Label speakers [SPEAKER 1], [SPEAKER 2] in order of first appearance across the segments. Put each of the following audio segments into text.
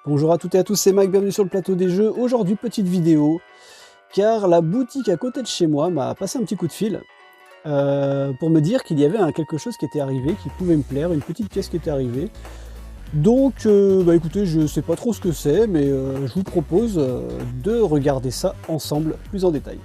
[SPEAKER 1] Bonjour à toutes et à tous, c'est Mike, bienvenue sur le plateau des jeux. Aujourd'hui, petite vidéo, car la boutique à côté de chez moi m'a passé un petit coup de fil pour me dire qu'il y avait quelque chose qui était arrivé, qui pouvait me plaire, une petite pièce qui était arrivée. Donc, écoutez, je sais pas trop ce que c'est, mais je vous propose de regarder ça ensemble, plus en détail.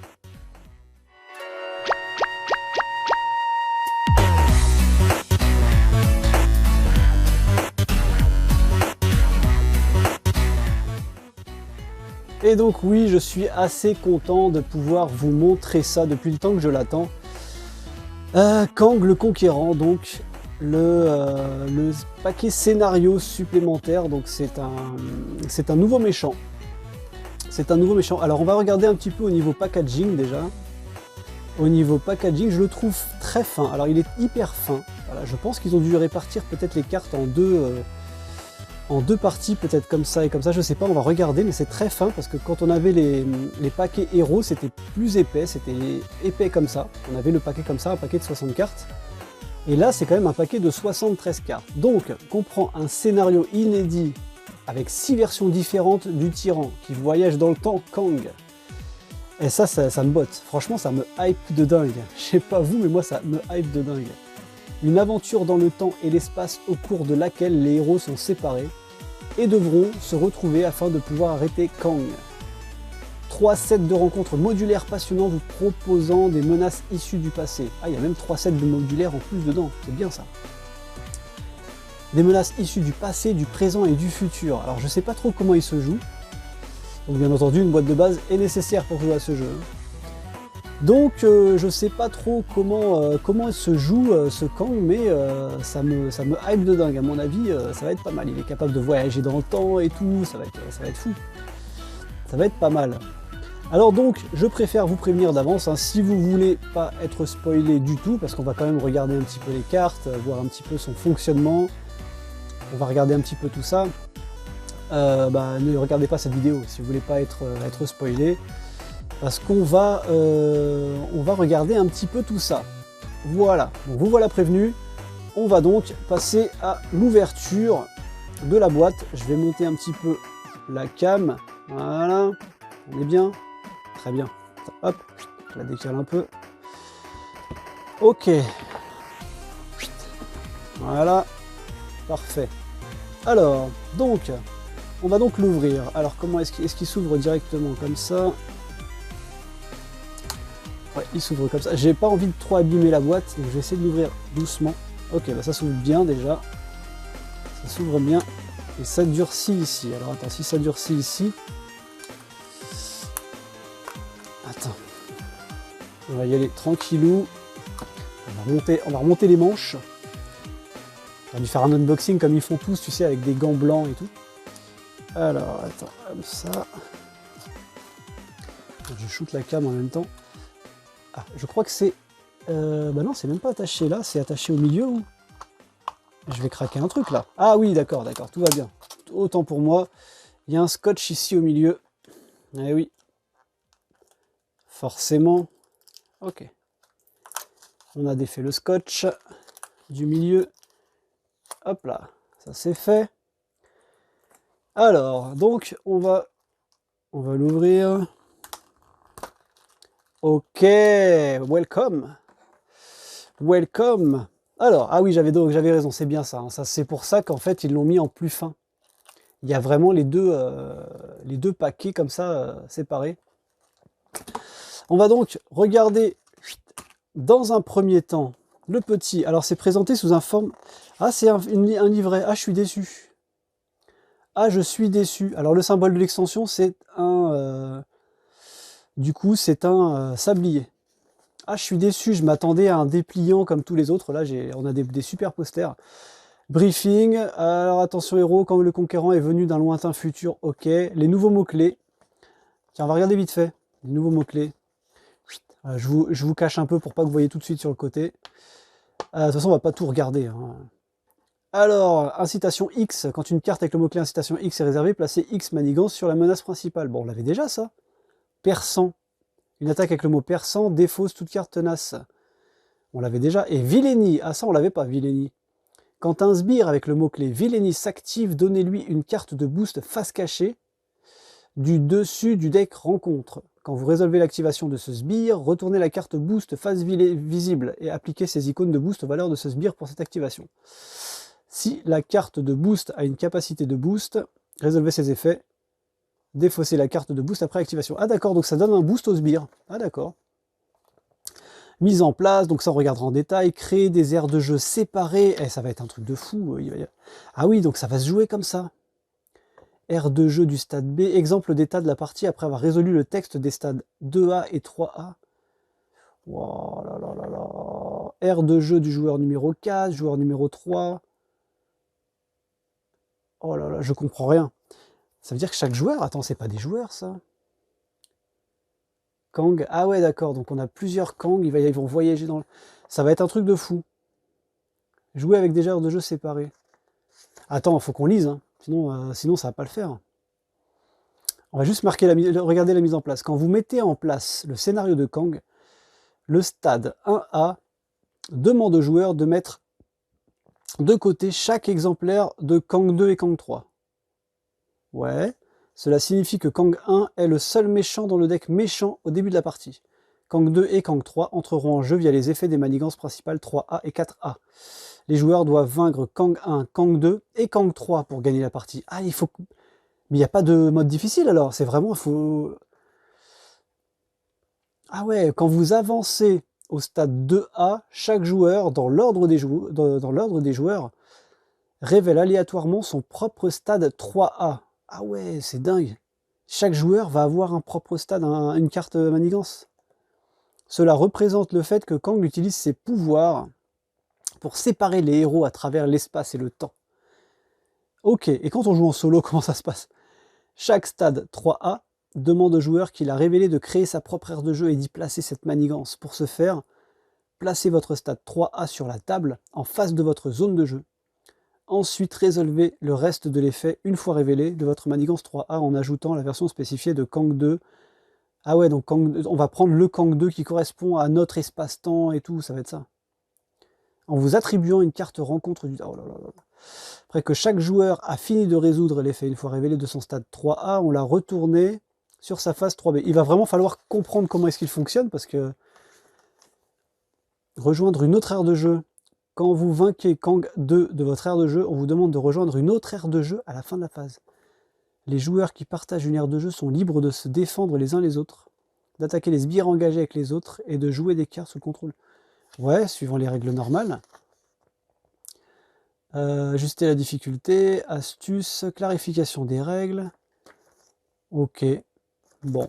[SPEAKER 1] Et donc oui, je suis assez content de pouvoir vous montrer ça depuis le temps que je l'attends. Kang le Conquérant, donc le paquet scénario supplémentaire, donc c'est un nouveau méchant. C'est un nouveau méchant. Alors on va regarder un petit peu au niveau packaging déjà. Au niveau packaging, je le trouve très fin. Alors il est hyper fin. Voilà, je pense qu'ils ont dû répartir peut-être les cartes en deux parties, peut-être comme ça et comme ça, je sais pas, on va regarder, mais c'est très fin parce que quand on avait les paquets héros, c'était plus épais, c'était épais comme ça. On avait le paquet comme ça, un paquet de 60 cartes. Et là, c'est quand même un paquet de 73 cartes. Donc, on prend un scénario inédit avec 6 versions différentes du tyran qui voyage dans le temps, Kang. Et ça me botte. Franchement, ça me hype de dingue. Je sais pas vous, mais moi, ça me hype de dingue. Une aventure dans le temps et l'espace au cours de laquelle les héros sont séparés et devront se retrouver afin de pouvoir arrêter Kang. 3 sets de rencontres modulaires passionnants vous proposant des menaces issues du passé. Ah, il y a même 3 sets de modulaires en plus dedans, c'est bien ça. Des menaces issues du passé, du présent et du futur. Alors je sais pas trop comment il se joue. Donc bien entendu, une boîte de base est nécessaire pour jouer à ce jeu. Donc je sais pas trop comment il se joue ce Kang, mais ça me hype de dingue. À mon avis, ça va être pas mal. Il est capable de voyager dans le temps et tout, ça va être fou. Ça va être pas mal. Alors donc, je préfère vous prévenir d'avance, hein, si vous voulez pas être spoilé du tout, parce qu'on va quand même regarder un petit peu les cartes, voir un petit peu son fonctionnement, on va regarder un petit peu tout ça, ne regardez pas cette vidéo si vous voulez pas être spoilé. Parce qu'on va regarder un petit peu tout ça. Voilà, donc vous voilà prévenu. On va donc passer à l'ouverture de la boîte. Je vais monter un petit peu la cam. Voilà, on est bien. Très bien. Hop, je la décale un peu. Ok. Voilà, parfait. Alors, donc, on va donc l'ouvrir. Alors, comment est-ce qu'il s'ouvre directement comme ça? Ouais, il s'ouvre comme ça. J'ai pas envie de trop abîmer la boîte, donc je vais essayer de l'ouvrir doucement. Ok, ça s'ouvre bien déjà. Ça s'ouvre bien. Et ça durcit ici. Alors attends, si ça durcit ici... Attends. On va y aller tranquillou. On va remonter les manches. On va lui faire un unboxing comme ils font tous, tu sais, avec des gants blancs et tout. Alors, attends, comme ça. Je shoot la cam en même temps. Ah, je crois que c'est... non, c'est même pas attaché là, c'est attaché au milieu ou... Je vais craquer un truc là. Ah oui, d'accord, tout va bien. Autant pour moi. Il y a un scotch ici au milieu. Eh oui. Forcément. Ok. On a défait le scotch du milieu. Hop là, ça c'est fait. Alors, donc, on va l'ouvrir. Ok, welcome. Welcome. Alors, ah oui, j'avais raison, c'est bien ça. Hein. Ça c'est pour ça qu'en fait, ils l'ont mis en plus fin. Il y a vraiment les deux paquets comme ça, séparés. On va donc regarder dans un premier temps le petit. Alors, c'est présenté sous un forme... Ah, c'est un livret. Ah, je suis déçu. Ah, je suis déçu. Alors, le symbole de l'extension, c'est un... Du coup, c'est un sablier. Ah, je suis déçu, je m'attendais à un dépliant comme tous les autres. Là, on a des super posters. Briefing, alors attention héros, quand le conquérant est venu d'un lointain futur, ok. Les nouveaux mots-clés. Tiens, on va regarder vite fait. Les nouveaux mots-clés. Je vous cache un peu pour pas que vous voyez tout de suite sur le côté. De toute façon, on va pas tout regarder. Hein. Alors, incitation X. Quand une carte avec le mot-clé incitation X est réservée, placez X manigance sur la menace principale. Bon, on l'avait déjà ça. Perçant. Une attaque avec le mot perçant défausse toute carte tenace. On l'avait déjà. Et Villénie. Ah ça, on l'avait pas, Villénie. Quand un sbire avec le mot-clé Villainy s'active, donnez-lui une carte de boost face cachée du dessus du deck rencontre. Quand vous résolvez l'activation de ce sbire, retournez la carte boost face visible et appliquez ces icônes de boost aux valeurs de ce sbire pour cette activation. Si la carte de boost a une capacité de boost, résolvez ses effets, défaussez la carte de boost après activation. Ah d'accord, donc ça donne un boost au sbire. Ah d'accord. Mise en place, donc ça on regardera en détail, créer des aires de jeu séparées, ça va être un truc de fou. Ah oui, donc ça va se jouer comme ça. Aire de jeu du stade B, exemple d'état de la partie après avoir résolu le texte des stades 2A et 3A. Oh là là là là. Aire de jeu du joueur numéro 4, joueur numéro 3. Oh là là, je comprends rien. Ça veut dire que chaque joueur... Attends, c'est pas des joueurs, ça? Kang. Ah ouais, d'accord. Donc on a plusieurs Kang. Ils vont voyager dans... Ça va être un truc de fou. Jouer avec des aires de jeu séparées. Attends, faut qu'on lise. Hein. Sinon, ça va pas le faire. On va juste marquer regarder la mise en place. Quand vous mettez en place le scénario de Kang, le stade 1A demande aux joueurs de mettre de côté chaque exemplaire de Kang 2 et Kang 3. Ouais, cela signifie que Kang 1 est le seul méchant dans le deck méchant au début de la partie. Kang 2 et Kang 3 entreront en jeu via les effets des manigances principales 3A et 4A. Les joueurs doivent vaincre Kang 1, Kang 2 et Kang 3 pour gagner la partie. Ah, il faut... Mais il n'y a pas de mode difficile alors, c'est vraiment... Ah ouais, quand vous avancez au stade 2A, chaque joueur, dans l'ordre des joueurs, révèle aléatoirement son propre stade 3A. Ah ouais, c'est dingue. Chaque joueur va avoir un propre stade, une carte manigance. Cela représente le fait que Kang utilise ses pouvoirs pour séparer les héros à travers l'espace et le temps. Ok, et quand on joue en solo, comment ça se passe? Chaque stade 3A demande au joueur qu'il a révélé de créer sa propre aire de jeu et d'y placer cette manigance. Pour ce faire, placez votre stade 3A sur la table, en face de votre zone de jeu. Ensuite, résolvez le reste de l'effet, une fois révélé, de votre manigance 3A en ajoutant la version spécifiée de Kang 2. Ah ouais, donc on va prendre le Kang 2 qui correspond à notre espace-temps et tout, ça va être ça. En vous attribuant une carte rencontre du... Oh là là là. Après que chaque joueur a fini de résoudre l'effet une fois révélé de son stade 3A, on l'a retourné sur sa phase 3B. Il va vraiment falloir comprendre comment est-ce qu'il fonctionne, parce que rejoindre une autre aire de jeu, quand vous vainquez Kang 2 de votre aire de jeu, on vous demande de rejoindre une autre aire de jeu à la fin de la phase. Les joueurs qui partagent une aire de jeu sont libres de se défendre les uns les autres, d'attaquer les sbires engagés avec les autres et de jouer des cartes sous contrôle. Ouais, suivant les règles normales. Ajuster la difficulté, astuce, clarification des règles. Ok, bon.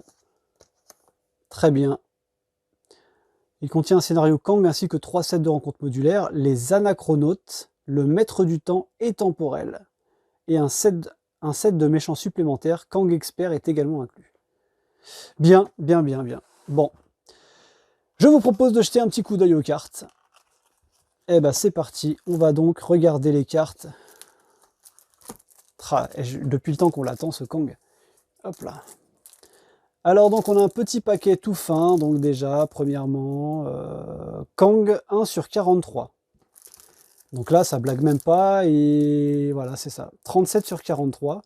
[SPEAKER 1] Très bien. Il contient un scénario Kang ainsi que 3 sets de rencontres modulaires, les anachronautes, le maître du temps et temporel. Et un set de méchants supplémentaires, Kang Expert est également inclus. Bien, bien, bien, bien. Bon. Je vous propose de jeter un petit coup d'œil aux cartes. Eh ben c'est parti, on va donc regarder les cartes. Depuis le temps qu'on l'attend ce Kang. Hop là. Alors donc on a un petit paquet tout fin, donc déjà premièrement Kang 1 sur 43. Donc là ça blague même pas et voilà c'est ça. 37 sur 43.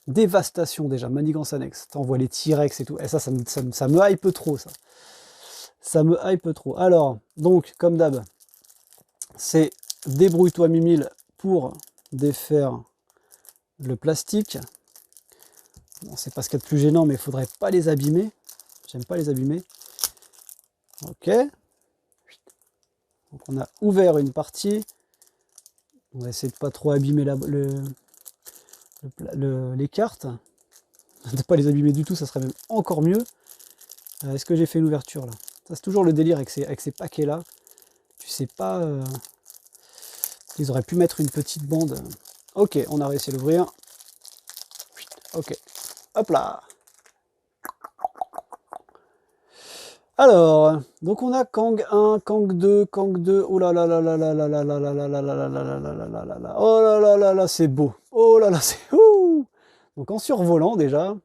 [SPEAKER 1] Dévastation déjà, manigance annexe. On voit les T-Rex et tout. Et ça me hype trop ça. Ça me hype trop. Alors donc comme d'hab, c'est débrouille-toi Mimile pour défaire le plastique. Bon, c'est pas ce qu'il y a de plus gênant, mais il faudrait pas les abîmer. J'aime pas les abîmer. Ok. Donc on a ouvert une partie. On va essayer de pas trop abîmer les cartes. De pas les abîmer du tout, ça serait même encore mieux. Est-ce que j'ai fait une ouverture là? Ça c'est toujours le délire avec ces paquets là. Tu sais pas... Ils auraient pu mettre une petite bande. Ok, on a réussi à l'ouvrir. Ok. Hop là. Alors, donc on a Kang 1, Kang 2, Kang 2. Oh là là là là là là là là là là là là là là là là là là là. Oh là là là là, c'est beau. Oh là là, c'est ouh. Donc en survolant déjà.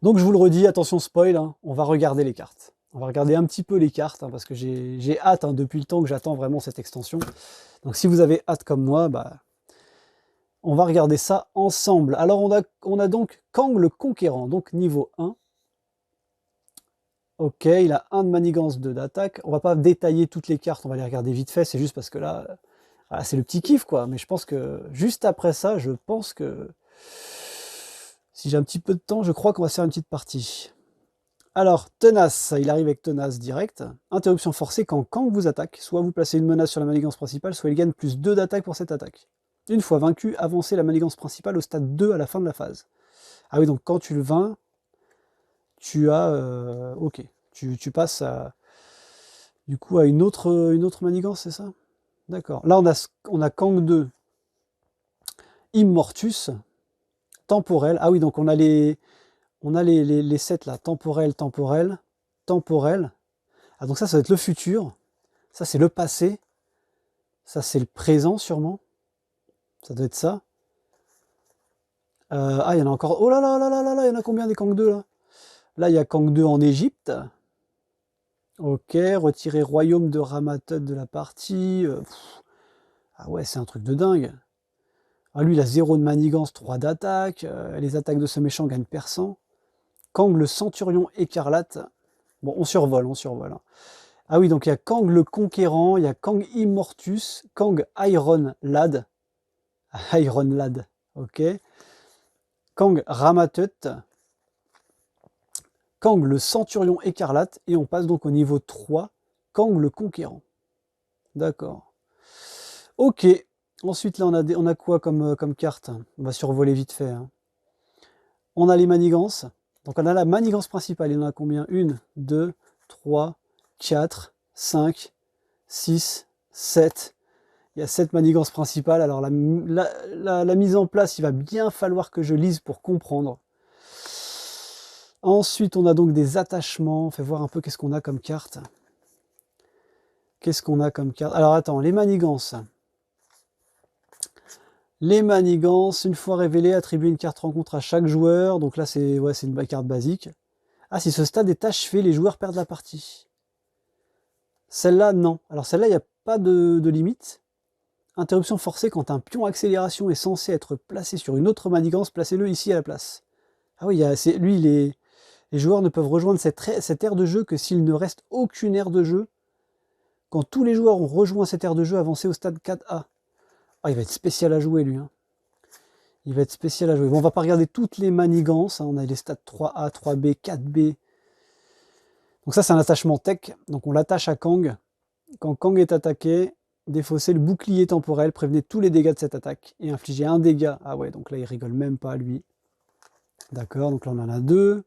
[SPEAKER 1] Donc je vous le redis, attention spoil, hein, on va regarder les cartes. On va regarder un petit peu les cartes, hein, parce que j'ai hâte, hein, depuis le temps que j'attends vraiment cette extension. Donc si vous avez hâte comme moi, bah, on va regarder ça ensemble. Alors on a donc Kang le Conquérant, donc niveau 1. Ok, il a 1 de manigance, 2 d'attaque. On va pas détailler toutes les cartes, on va les regarder vite fait, c'est juste parce que là, voilà, c'est le petit kiff quoi. Mais je pense que juste après ça, je pense que si j'ai un petit peu de temps, je crois qu'on va se faire une petite partie. Alors, Tenace, il arrive avec Tenace direct. Interruption forcée quand Kang vous attaque. Soit vous placez une menace sur la manigance principale, soit il gagne plus 2 d'attaque pour cette attaque. Une fois vaincu, avancez la manigance principale au stade 2 à la fin de la phase. Ah oui, donc quand tu le vains, tu as... ok, tu passes à, du coup à une autre manigance, c'est ça? D'accord. Là, on a Kang 2, Immortus, temporel. Ah oui, donc on a les sets là, temporel, temporel, temporel. Ah donc ça va être le futur. Ça, c'est le passé. Ça, c'est le présent, sûrement. Ça doit être ça. Ah, il y en a encore... Oh là là là là là là, il y en a combien des Kang 2, là? Là, il y a Kang 2 en Égypte. Ok, retirer Royaume de Ramatud de la partie. Ah ouais, c'est un truc de dingue. Ah, lui, il a 0 de manigance, 3 d'attaque. Les attaques de ce méchant gagnent perçant. Kang le Centurion Écarlate. Bon, on survole, on survole. Hein. Ah oui, donc il y a Kang le Conquérant, il y a Kang Immortus, Kang Iron Lad. Iron Lad, ok. Kang Ramatut, Kang le Centurion Écarlate, et on passe donc au niveau 3, Kang le Conquérant. D'accord. Ok, ensuite là on a quoi comme carte? On va survoler vite fait. Hein. On a les manigances. Donc on a la manigance principale, il y en a combien? 1, 2, 3, 4, 5, 6, 7. Il y a 7 manigances principales. Alors la mise en place, il va bien falloir que je lise pour comprendre. Ensuite, on a donc des attachements. On fait voir un peu qu'est-ce qu'on a comme carte. Qu'est-ce qu'on a comme carte? Alors attends, les manigances. Les manigances, une fois révélées, attribuer une carte rencontre à chaque joueur. Donc là, c'est une carte basique. Ah, si ce stade est achevé, les joueurs perdent la partie. Celle-là, non. Alors celle-là, il n'y a pas de limite. Interruption forcée quand un pion accélération est censé être placé sur une autre manigance, placez-le ici à la place. Ah oui, lui, les joueurs ne peuvent rejoindre cette aire de jeu que s'il ne reste aucune aire de jeu. Quand tous les joueurs ont rejoint cette aire de jeu, avancez au stade 4A. Ah, il va être spécial à jouer, lui. Hein. Il va être spécial à jouer. Bon, on va pas regarder toutes les manigances. Hein. On a les stades 3A, 3B, 4B. Donc ça, c'est un attachement tech. Donc on l'attache à Kang. Quand Kang est attaqué, défaussez le bouclier temporel, prévenez tous les dégâts de cette attaque et infligez un dégât. Ah ouais, donc là, il rigole même pas, lui. D'accord, donc là, on en a 2.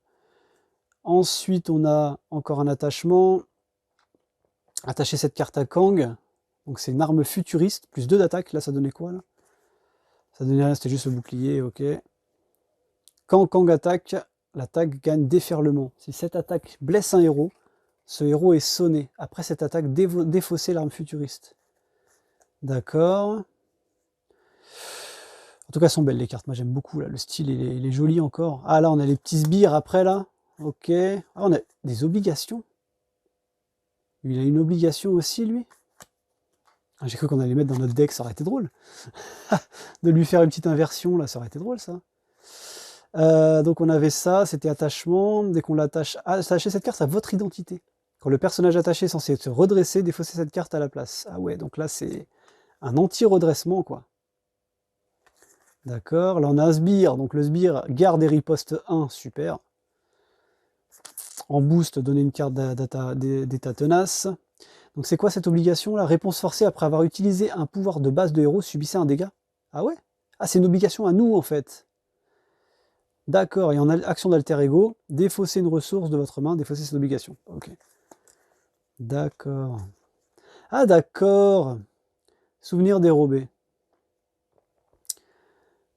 [SPEAKER 1] Ensuite, on a encore un attachement. Attacher cette carte à Kang. Donc c'est une arme futuriste, plus 2 d'attaque. Là, ça donnait quoi, là? Ça donnait rien, c'était juste le bouclier, ok. Quand Kang attaque, l'attaque gagne déferlement. Si cette attaque blesse un héros, ce héros est sonné. Après cette attaque, défaussez l'arme futuriste. D'accord. En tout cas, elles sont belles les cartes. Moi, j'aime beaucoup. Là. Le style, il est joli encore. Ah, là, on a les petits sbires après, là. Ok. Ah, on a des obligations. Il a une obligation aussi, lui. Ah, j'ai cru qu'on allait les mettre dans notre deck, ça aurait été drôle. De lui faire une petite inversion, là, ça aurait été drôle, ça. Donc, on avait ça, c'était attachement. Dès qu'on l'attache, attachez cette carte à votre identité. Quand le personnage attaché est censé se redresser, défausser cette carte à la place. Ah ouais, donc là, c'est un anti-redressement, quoi. D'accord, là on a un sbire, donc le sbire garde et riposte 1, super. En boost, donner une carte d'état tenace. Donc c'est quoi cette obligation là? Réponse forcée après avoir utilisé un pouvoir de base de héros, subissez un dégât. Ah ouais? Ah c'est une obligation à nous en fait. D'accord, et en action d'alter ego, défausser une ressource de votre main, défausser cette obligation. Ok. D'accord. Ah d'accord. Souvenir dérobé.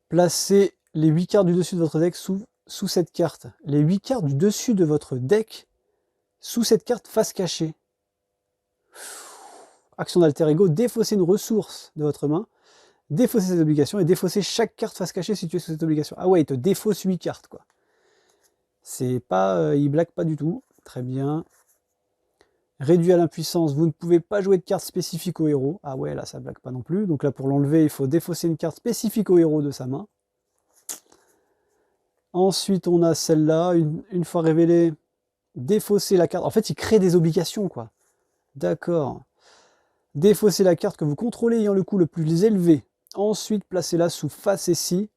[SPEAKER 1] Placez les 8 cartes du dessus de votre deck sous cette carte. Les 8 cartes du dessus de votre deck sous cette carte face cachée. Action d'alter ego, défausser une ressource de votre main, défausser cette obligation et défausser chaque carte face cachée située sous cette obligation. Ah ouais, il te défausse 8 cartes quoi. C'est pas, il blague pas du tout. Très bien. Réduit à l'impuissance, vous ne pouvez pas jouer de carte spécifique au héros. Ah ouais, là, ça blague pas non plus. Donc là, pour l'enlever, il faut défausser une carte spécifique au héros de sa main. Ensuite, on a celle-là. Une fois révélée, défausser la carte. En fait, il crée des obligations, quoi. D'accord. Défausser la carte que vous contrôlez ayant le coût le plus élevé. Ensuite, placez-la sous face SI,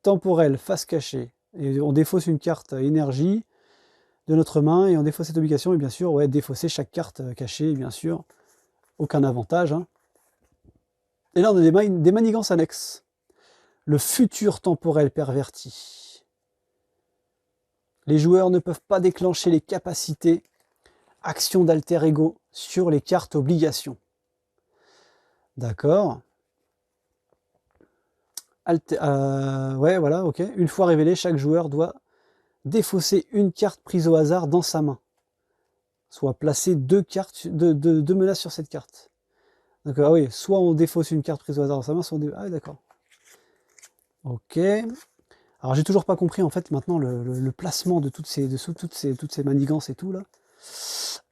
[SPEAKER 1] temporelle, face cachée. Et on défausse une carte énergie de notre main et on défausse cette obligation. Et bien sûr, ouais, défausser chaque carte cachée, bien sûr. Aucun avantage. Hein. Et là, on a des manigances annexes. Le futur temporel perverti. Les joueurs ne peuvent pas déclencher les capacités action d'alter ego sur les cartes obligations. D'accord. Ouais, voilà, ok. Une fois révélé, chaque joueur doit défausser une carte prise au hasard dans sa main. Soit placer deux menaces sur cette carte. D'accord, ah oui, soit on défausse une carte prise au hasard dans sa main, soit on Ah oui, d'accord. Ok. Alors j'ai toujours pas compris en fait maintenant le placement de toutes ces manigances et tout là.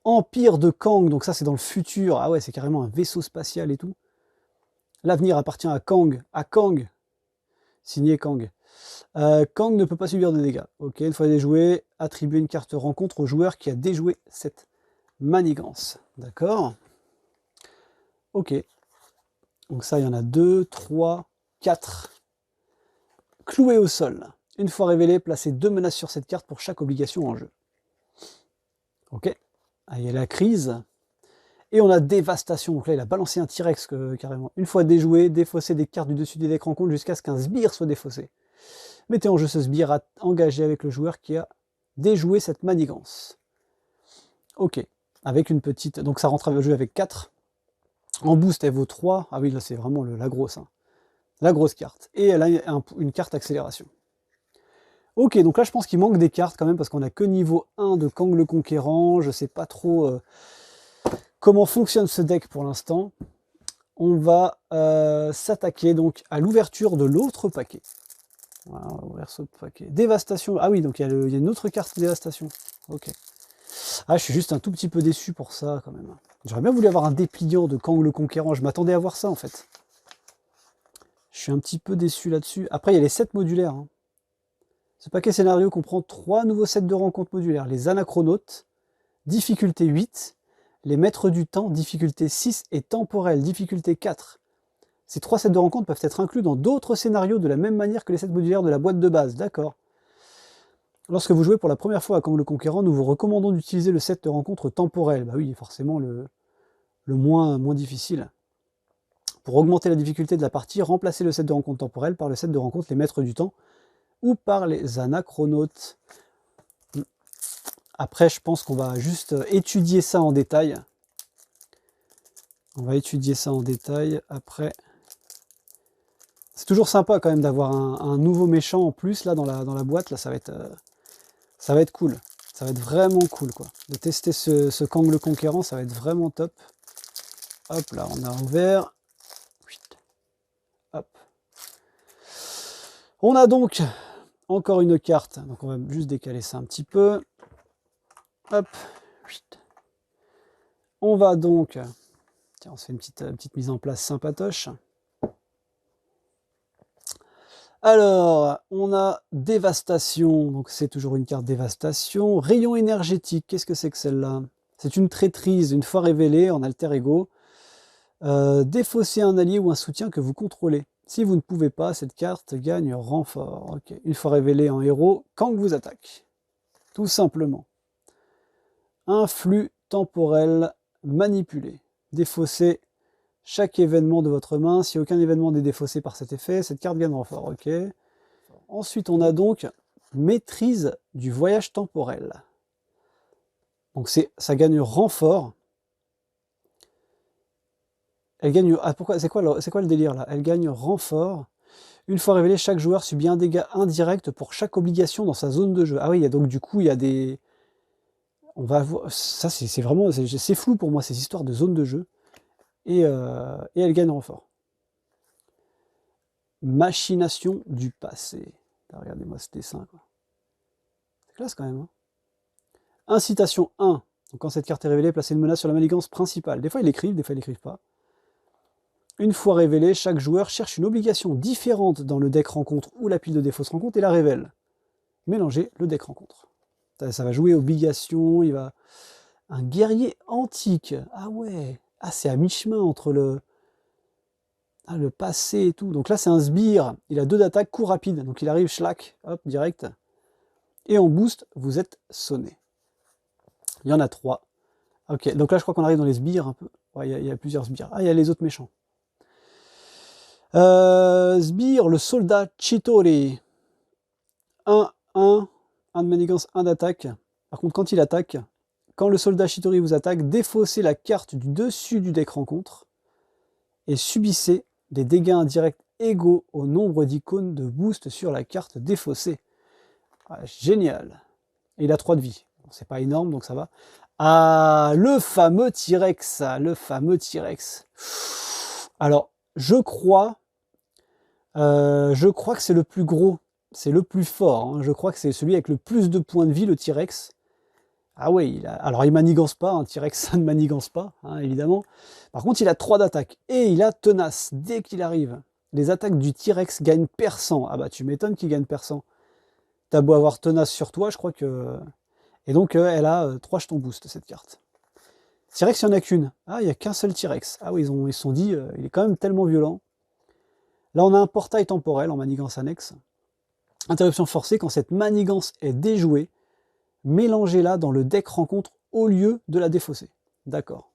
[SPEAKER 1] Empire de Kang, donc ça c'est dans le futur. Ah ouais, c'est carrément un vaisseau spatial et tout. L'avenir appartient à Kang. À Kang. Signé Kang. Kang ne peut pas subir de dégâts. Ok, une fois déjoué, attribuer une carte rencontre au joueur qui a déjoué cette manigance. D'accord. Ok. Donc ça, il y en a 2, 3, 4. Cloué au sol. Une fois révélé, placez 2 menaces sur cette carte pour chaque obligation en jeu. Ok. Ah, il y a la crise. Et on a dévastation. Donc là, il a balancé un T-Rex carrément. Une fois déjoué, défausser des cartes du dessus des decks rencontre jusqu'à ce qu'un sbire soit défaussé. Mettez en jeu ce sbire engagé avec le joueur qui a déjoué cette manigance. Ok. Avec une petite... Donc ça rentre à jeu avec 4. En boost, elle vaut 3. Ah oui, là, c'est vraiment la grosse. Hein. La grosse carte. Et elle a une carte accélération. Ok, donc là, je pense qu'il manque des cartes quand même, parce qu'on n'a que niveau 1 de Kang le Conquérant. Je sais pas trop comment fonctionne ce deck pour l'instant. On va s'attaquer donc à l'ouverture de l'autre paquet. Voilà, on va ouvrir ce paquet. Dévastation. Ah oui, donc il y a une autre carte dévastation. Ok. Ah, je suis juste un tout petit peu déçu pour ça, quand même. J'aurais bien voulu avoir un dépliant de Kang le Conquérant. Je m'attendais à voir ça, en fait. Je suis un petit peu déçu là-dessus. Après, il y a les sets modulaires. Hein. Ce paquet scénario comprend 3 nouveaux sets de rencontres modulaires. Les Anachronautes, difficulté 8. Les Maîtres du Temps, difficulté 6. Et Temporel, difficulté 4. Ces 3 sets de rencontres peuvent être inclus dans d'autres scénarios de la même manière que les sets modulaires de la boîte de base. D'accord. Lorsque vous jouez pour la première fois à Kang le Conquérant, nous vous recommandons d'utiliser le set de rencontre temporel. Bah oui, forcément le moins difficile. Pour augmenter la difficulté de la partie, remplacez le set de rencontre temporel par le set de rencontre les Maîtres du Temps ou par les Anachronautes. Après, je pense qu'on va juste étudier ça en détail. On va étudier ça en détail après. C'est toujours sympa quand même d'avoir un nouveau méchant en plus là dans la boîte. Là, ça va être cool. Ça va être vraiment cool quoi. De tester ce Kang le Conquérant, ça va être vraiment top. Hop là, on a ouvert. Hop. On a donc encore une carte. Donc on va juste décaler ça un petit peu. Hop. On va donc... Tiens, on se fait une petite mise en place sympatoche. Alors, on a Dévastation. Donc c'est toujours une carte Dévastation. Rayon énergétique. Qu'est-ce que c'est que celle-là? C'est une traîtrise. Une fois révélée en alter ego. Défausser un allié ou un soutien que vous contrôlez. Si vous ne pouvez pas, cette carte gagne renfort. Okay. Une fois révélée en héros, Kang vous attaque. Tout simplement. Un flux temporel manipulé. Défausser chaque événement de votre main. Si aucun événement n'est défaussé par cet effet, cette carte gagne renfort. Ok. Ensuite, on a donc maîtrise du voyage temporel. Donc ça gagne renfort. Elle gagne... Ah, pourquoi? C'est quoi le délire là? Elle gagne renfort. Une fois révélée, chaque joueur subit un dégât indirect pour chaque obligation dans sa zone de jeu. Ah oui, donc du coup, il y a des... On va voir... Ça, c'est vraiment... C'est flou pour moi, ces histoires de zone de jeu. Et elle gagne renfort. Machination du passé. Regardez-moi ce dessin. C'est classe quand même. Hein. Incitation 1. Donc quand cette carte est révélée, placez une menace sur la manigance principale. Des fois ils l'écrivent, des fois ils l'écrivent pas. Une fois révélée, chaque joueur cherche une obligation différente dans le deck rencontre ou la pile de défausse rencontre et la révèle. Mélangez le deck rencontre. Ça va jouer obligation, il va... Un guerrier antique. Ah ouais. Ah, c'est à mi-chemin entre le passé et tout. Donc là, c'est un sbire. Il a 2 d'attaque, coup rapide. Donc il arrive, schlack, hop, direct. Et en boost, vous êtes sonné. Il y en a 3. Ok, donc là, je crois qu'on arrive dans les sbires un peu. Ouais, il y a plusieurs sbires. Ah, il y a les autres méchants. Sbire, le soldat Chitori. 1 de manigance, 1 d'attaque. Par contre, quand il attaque, quand le soldat Chitori vous attaque, défaussez la carte du dessus du deck rencontre et subissez des dégâts indirects égaux au nombre d'icônes de boost sur la carte défaussée. Ah, génial. Et il a 3 de vie. Bon, c'est pas énorme, donc ça va. Ah, le fameux T-Rex. Le fameux T-Rex. Alors, je crois que c'est le plus gros. C'est le plus fort. Hein. Je crois que c'est celui avec le plus de points de vie, le T-Rex. Ah oui, alors il manigance pas, un T-Rex ça ne manigance pas, hein, évidemment. Par contre, il a 3 d'attaque et il a tenace dès qu'il arrive. Les attaques du T-Rex gagnent percent. Ah bah tu m'étonnes qu'il gagne percent. T'as beau avoir tenace sur toi, je crois que... Et donc elle a 3 jetons boost cette carte. T-Rex, il n'y en a qu'une. Ah, il n'y a qu'un seul T-Rex. Ah oui, ils se sont dit, il est quand même tellement violent. Là, on a un portail temporel en manigance annexe. Interruption forcée, quand cette manigance est déjouée, mélangez-la dans le deck rencontre au lieu de la défausser. D'accord.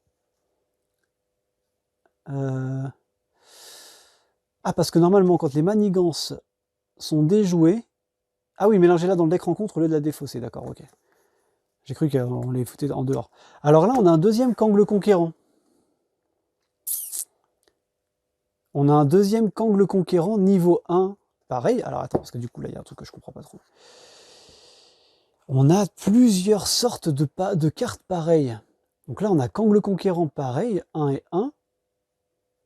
[SPEAKER 1] Ah, parce que normalement, quand les manigances sont déjouées... Ah oui, mélangez-la dans le deck rencontre au lieu de la défausser. D'accord, ok. J'ai cru qu'on les foutait en dehors. Alors là, on a un deuxième Kang le Conquérant. On a un deuxième Kang le Conquérant niveau 1. Pareil. Alors attends, parce que du coup, là, il y a un truc que je comprends pas trop. On a plusieurs sortes de cartes pareilles. Donc là, on a Kang le Conquérant pareil, 1 et 1.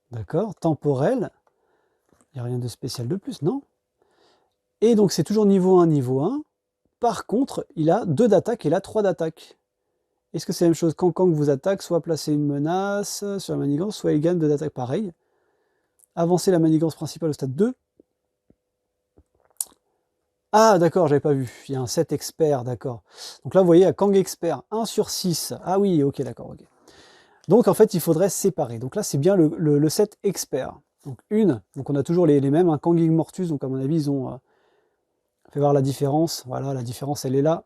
[SPEAKER 1] D'accord, temporel. Il n'y a rien de spécial de plus, non? Et donc c'est toujours niveau 1, niveau 1. Par contre, il a 2 d'attaque et il a 3 d'attaque. Est-ce que c'est la même chose? Quand Kang vous attaque, soit placer une menace sur la manigance, soit il gagne 2 d'attaque pareil. Avancer la manigance principale au stade 2. Ah d'accord, j'avais pas vu. Il y a un set expert, d'accord. Donc là, vous voyez, à Kang expert, 1 sur 6. Ah oui, ok, d'accord, ok. Donc en fait, il faudrait séparer. Donc là, c'est bien le set expert. Donc donc on a toujours les mêmes, un Kang Immortus, donc à mon avis, ils ont fait voir la différence. Voilà, la différence, elle est là.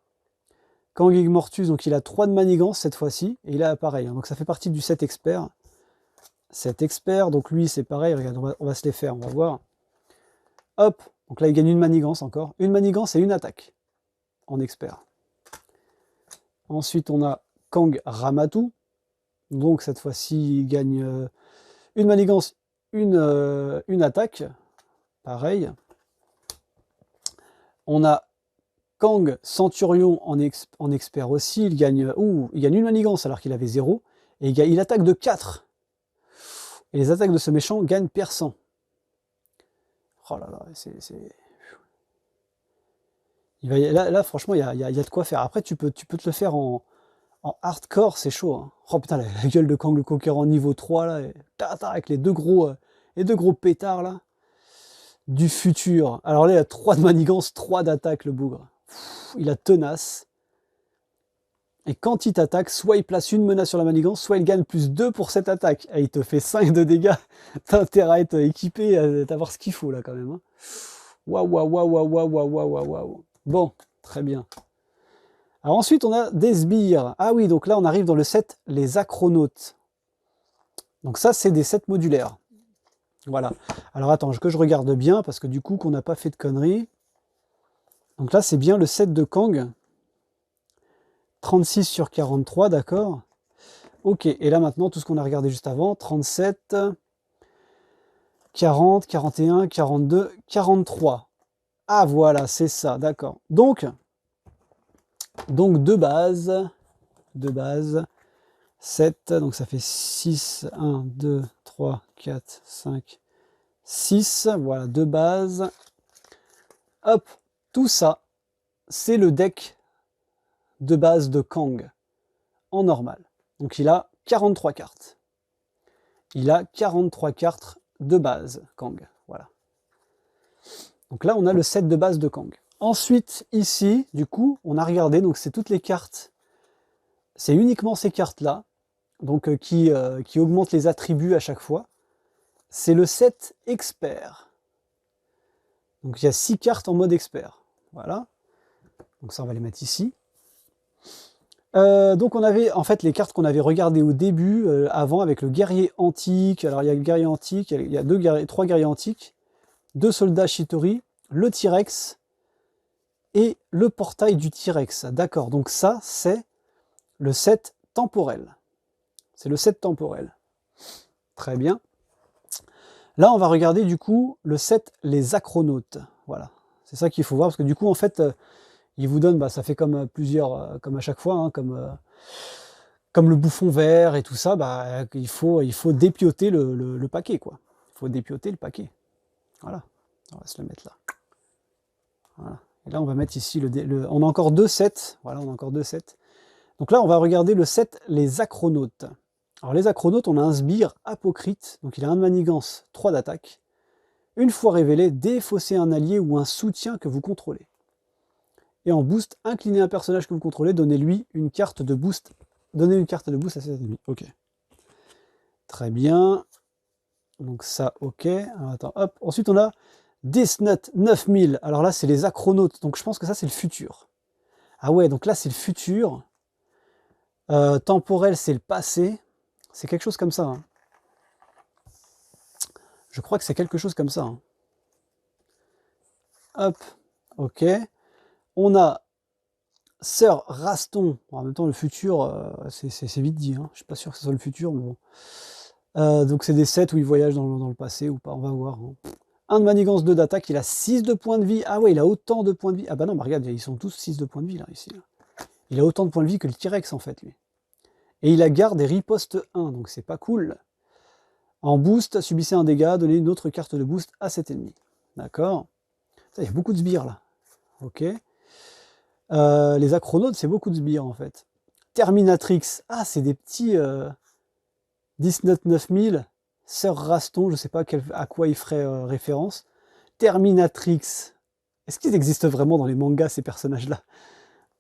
[SPEAKER 1] Kang Immortus, donc il a 3 de manigance cette fois-ci, et il a pareil. Donc ça fait partie du set expert. Set expert, donc lui, c'est pareil. Regarde, on va se les faire, on va voir. Hop, donc là, il gagne une manigance encore. Une manigance et une attaque en expert. Ensuite, on a Kang Ramatu. Donc cette fois-ci, il gagne une manigance, une attaque. Pareil. On a Kang Centurion en expert aussi. Il gagne une manigance alors qu'il avait 0. Et il attaque de 4. Et les attaques de ce méchant gagnent percent. Oh là là, là, franchement, il y a de quoi faire. Après, tu peux te le faire en hardcore, c'est chaud. Hein. Oh putain, la gueule de Kang le Conquérant niveau 3, là, avec les deux gros pétards, là, du futur. Alors là, il a 3 de manigance, 3 d'attaque, le bougre. Il a tenace. Et quand il t'attaque, soit il place une menace sur la manigance, soit il gagne plus 2 pour cette attaque. Et il te fait 5 de dégâts. T'as intérêt à être équipé, à avoir ce qu'il faut, là, quand même. Hein. Waouh, waouh, waouh, waouh, waouh, waouh, waouh. Bon, très bien. Alors ensuite, on a des sbires. Ah oui, donc là, on arrive dans le set Les Acronautes. Donc ça, c'est des sets modulaires. Voilà. Alors attends, que je regarde bien, parce que du coup, qu'on n'a pas fait de conneries. Donc là, c'est bien le set de Kang. 36 sur 43, d'accord. Ok, et là maintenant, tout ce qu'on a regardé juste avant, 37, 40, 41, 42, 43. Ah voilà, c'est ça, d'accord. Donc de base, 7, donc ça fait 6, 1, 2, 3, 4, 5, 6, voilà, de base. Hop, tout ça, c'est le deck de base de Kang. en normal. Donc il a 43 cartes. Il a 43 cartes de base, Kang. Voilà. Donc là, on a le set de base de Kang. Ensuite, ici, du coup, on a regardé, donc c'est toutes les cartes. C'est uniquement ces cartes-là, donc qui augmentent les attributs à chaque fois. C'est le set expert. Donc il y a 6 cartes en mode expert. Voilà. Donc ça, on va les mettre ici. Donc on avait en fait les cartes qu'on avait regardées au début, avant, avec le guerrier antique. Alors il y a le guerrier antique, il y a 3 guerriers antiques, 2 soldats Chitori, le T-Rex et le portail du T-Rex. D'accord, donc ça c'est le set temporel. C'est le set temporel. Très bien. Là on va regarder du coup le set les acronautes. Voilà, c'est ça qu'il faut voir, parce que du coup en fait... il vous donne, ça fait comme plusieurs, comme à chaque fois, hein, comme le bouffon vert et tout ça, il faut dépioter le paquet, quoi. Il faut dépioter le paquet. Voilà, on va se le mettre là. Voilà. Et là, on va mettre ici on a encore 2 sets. Voilà, on a encore 2 sets. Donc là, on va regarder le set les acronautes. Alors les acronautes, on a un sbire apocrite, donc il a 1 de manigance, 3 d'attaque. Une fois révélé, défaussez un allié ou un soutien que vous contrôlez. Et en boost, inclinez un personnage que vous contrôlez, donnez-lui une carte de boost. Donnez une carte de boost à ses ennemis. Ok. Très bien. Donc ça, ok. Alors, attends, hop. Ensuite, on a Disnut 9000. Alors là, c'est les acronautes. Donc je pense que ça, c'est le futur. Ah ouais, donc là, c'est le futur. Temporel, c'est le passé. C'est quelque chose comme ça. Hein. Je crois que c'est quelque chose comme ça. Hein. Hop. Ok. On a Sir Raston. En même temps, le futur, c'est vite dit. Hein. Je suis pas sûr que ce soit le futur, mais bon. Donc c'est des sets où il voyage dans le passé ou pas. On va voir. Hein. 1 de manigance, 2 d'attaque. Il a 6 de points de vie. Ah ouais, il a autant de points de vie. Ah bah non, regarde, ils sont tous 6 de points de vie là, ici. Là. Il a autant de points de vie que le T-Rex en fait, lui. Et il a garde et riposte 1, donc c'est pas cool. En boost, subissez un dégât, donnez une autre carte de boost à cet ennemi. D'accord. Il y a beaucoup de sbires là. Ok. Les acronautes, c'est beaucoup de sbires en fait. Terminatrix, ah c'est des petits Disnut 9000, Sir Raston, je sais pas à quoi il ferait référence. Terminatrix, est-ce qu'ils existent vraiment dans les mangas ces personnages-là?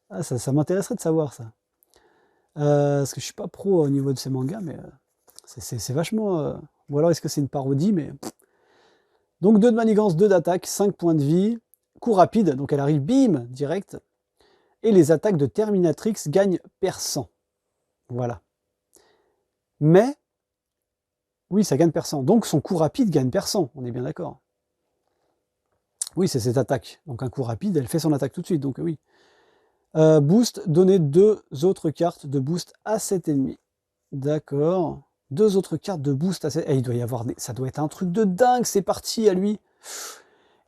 [SPEAKER 1] Ah, ça m'intéresserait de savoir ça. Parce que je suis pas pro au niveau de ces mangas, mais c'est vachement... Ou alors est-ce que c'est une parodie, mais... Donc 2 de manigance, 2 d'attaque, 5 points de vie, coup rapide, donc elle arrive, bim, direct. Et les attaques de Terminatrix gagnent perçant. Voilà. Mais, oui, ça gagne perçant. Donc son coup rapide gagne perçant, on est bien d'accord. Oui, c'est cette attaque. Donc un coup rapide, elle fait son attaque tout de suite, donc oui. Boost, donnez 2 autres cartes de boost à cet ennemi. D'accord. 2 autres cartes de boost à cet... il doit y avoir ça doit être un truc de dingue, c'est parti à lui.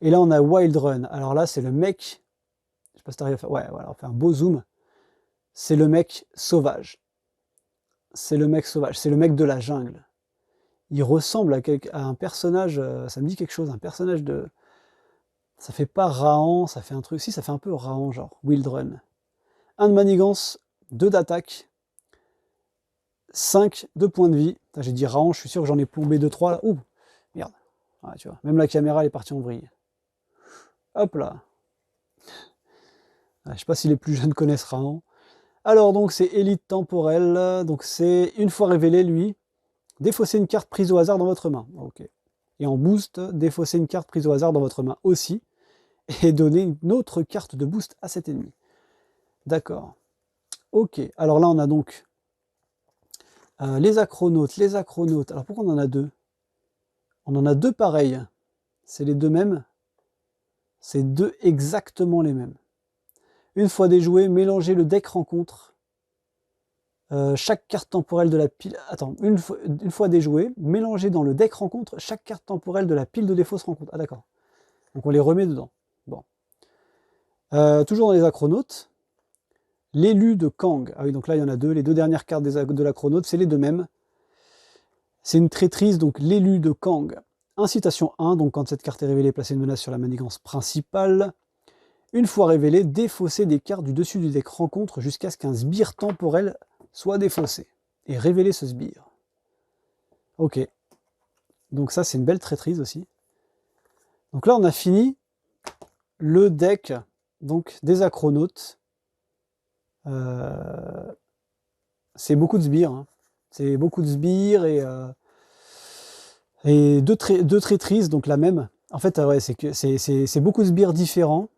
[SPEAKER 1] Et là, on a Wild Run. Alors là, c'est le mec... Je sais pas si t'arrives à faire... Ouais, voilà, on fait un beau zoom. C'est le mec sauvage. C'est le mec sauvage. C'est le mec de la jungle. Il ressemble à un personnage... ça me dit quelque chose, un personnage de... Ça fait pas Rahan, ça fait un truc... Si, ça fait un peu Rahan, genre. Wild Run. 1 de manigance, 2 d'attaque, 5 de points de vie. J'ai dit Rahan, je suis sûr que j'en ai plombé 2-3 là. Ouh, merde. Ah, tu vois, même la caméra elle est partie en vrille. Hop là. Je sais pas si les plus jeunes connaissent Rahan. Alors donc c'est élite temporelle. Donc c'est une fois révélé lui, défausser une carte prise au hasard dans votre main. Ok. Et en boost, défausser une carte prise au hasard dans votre main aussi. Et donner une autre carte de boost à cet ennemi. D'accord. Ok, alors là on a donc les acronautes. Alors pourquoi on en a 2? On en a 2 pareils. C'est les 2 mêmes. C'est 2 exactement les mêmes. Une fois déjoué, mélangez le deck rencontre. Chaque carte temporelle de la pile... Attends, une fois déjoué, mélangez dans le deck rencontre chaque carte temporelle de la pile de défausse rencontre. Ah d'accord. Donc on les remet dedans. Bon. Toujours dans les acronautes. L'élu de Kang. Ah oui, donc là, il y en a 2. Les 2 dernières cartes de l'acronaute, c'est les 2 mêmes. C'est une traîtrise, donc l'élu de Kang. Incitation 1, donc quand cette carte est révélée, placez une menace sur la manigance principale. Une fois révélée, défaussez des cartes du dessus du deck rencontre jusqu'à ce qu'un sbire temporel soit défaussé et révéler ce sbire. Ok. Donc ça, c'est une belle traîtrise aussi. Donc là, on a fini le deck donc, des Acronautes. C'est beaucoup de sbires. Hein. C'est beaucoup de sbires et deux traîtrises, donc la même. En fait, ouais, c'est beaucoup de sbires différents.